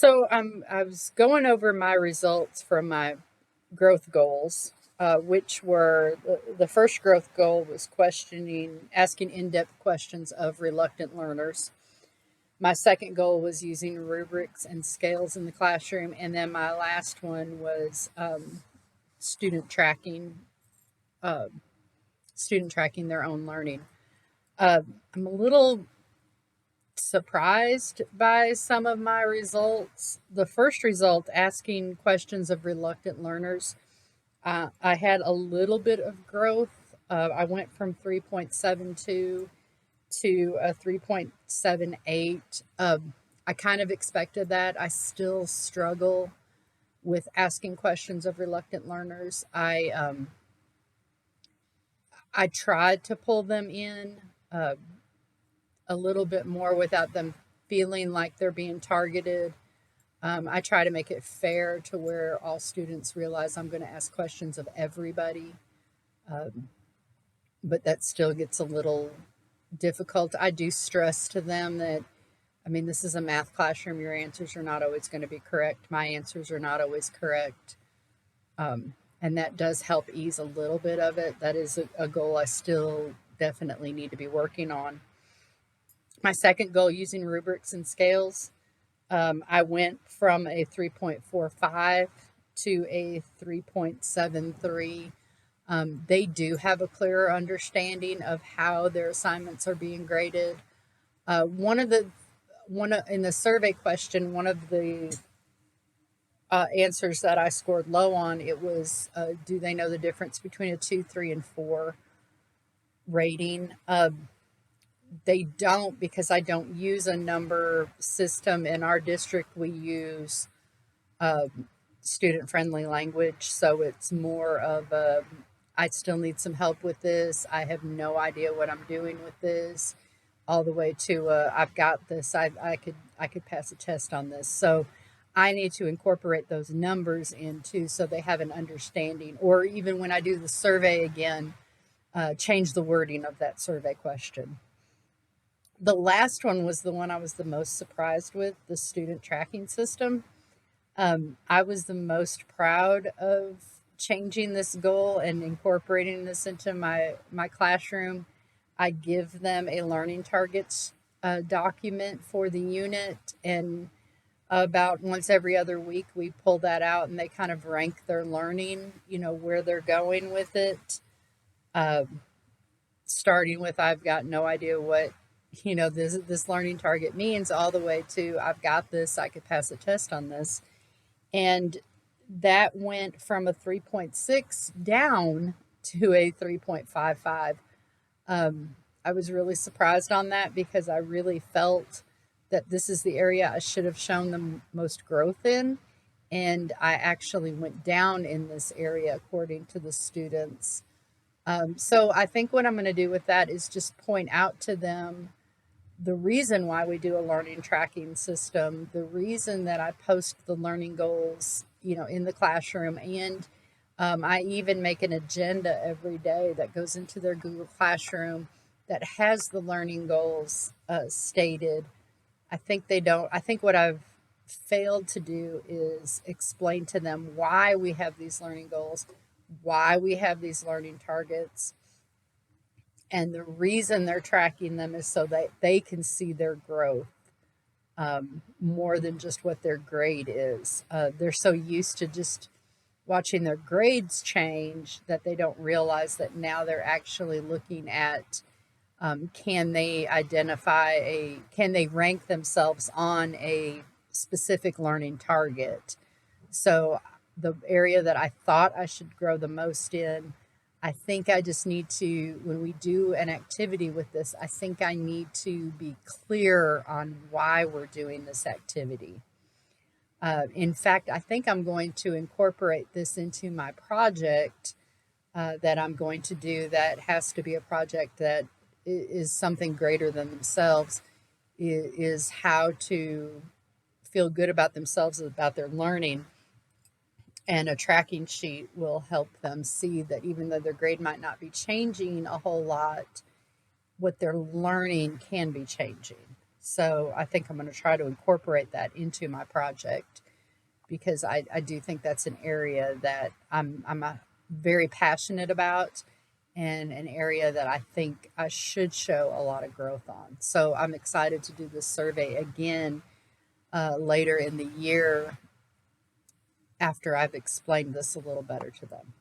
I was going over my results from my growth goals, which were the first growth goal was asking in depth questions of reluctant learners. My second goal was using rubrics and scales in the classroom. And then my last one was student tracking, uh, student tracking their own learning. I'm a little surprised by some of my results. The first result, asking questions of reluctant learners, I had a little bit of growth. I went from 3.72 to a 3.78. I kind of expected that. I still struggle with asking questions of reluctant learners. I tried to pull them in uh, a little bit more without them feeling like they're being targeted. I try to make it fair to where all students realize I'm going to ask questions of everybody, um, but that still gets a little difficult. I do stress to them that, I mean, this is a math classroom. Your answers are not always going to be correct. My answers are not always correct. And that does help ease a little bit of it. That is a goal I still definitely need to be working on. My second goal, using rubrics and scales, I went from a 3.45 to a 3.73. They do have a clearer understanding of how their assignments are being graded. In the survey question, one of the answers that I scored low on, it was, do they know the difference between a 2, 3, and 4 rating? They don't, because I don't use a number system. In our district, we use student friendly language. So it's more of a, I still need some help with this. I have no idea what I'm doing with this, all the way to I've got this. I could pass a test on this. So I need to incorporate those numbers into so they have an understanding. Or even when I do the survey again, change the wording of that survey question. The last one was the one I was the most surprised with, the student tracking system. I was the most proud of changing this goal and incorporating this into my classroom. I give them a learning targets document for the unit, and about once every other week we pull that out and they kind of rank their learning, where they're going with it. Um, Starting with, I've got no idea what this learning target means, all the way to, I've got this, I could pass a test on this. And that went from a 3.6 down to a 3.55. I was really surprised on that because I really felt that this is the area I should have shown the most growth in. And I actually went down in this area according to the students. So I think what I'm going to do with that is just point out to them the reason why we do a learning tracking system, the reason that I post the learning goals, in the classroom. And I even make an agenda every day that goes into their Google Classroom that has the learning goals stated. I think what I've failed to do is explain to them why we have these learning goals, why we have these learning targets, and the reason they're tracking them is so that they can see their growth, more than just what their grade is. They're so used to just watching their grades change that they don't realize that now they're actually looking at, can they rank themselves on a specific learning target. So the area that I thought I should grow the most in, I think I just need to, when we do an activity with this, I think I need to be clear on why we're doing this activity. In fact, I think I'm going to incorporate this into my project that I'm going to do, that has to be a project that is something greater than themselves, is how to feel good about themselves, about their learning. And a tracking sheet will help them see that even though their grade might not be changing a whole lot, what they're learning can be changing. So I think I'm going to try to incorporate that into my project because I do think that's an area that I'm very passionate about and an area that I think I should show a lot of growth on. So I'm excited to do this survey again later in the year after I've explained this a little better to them.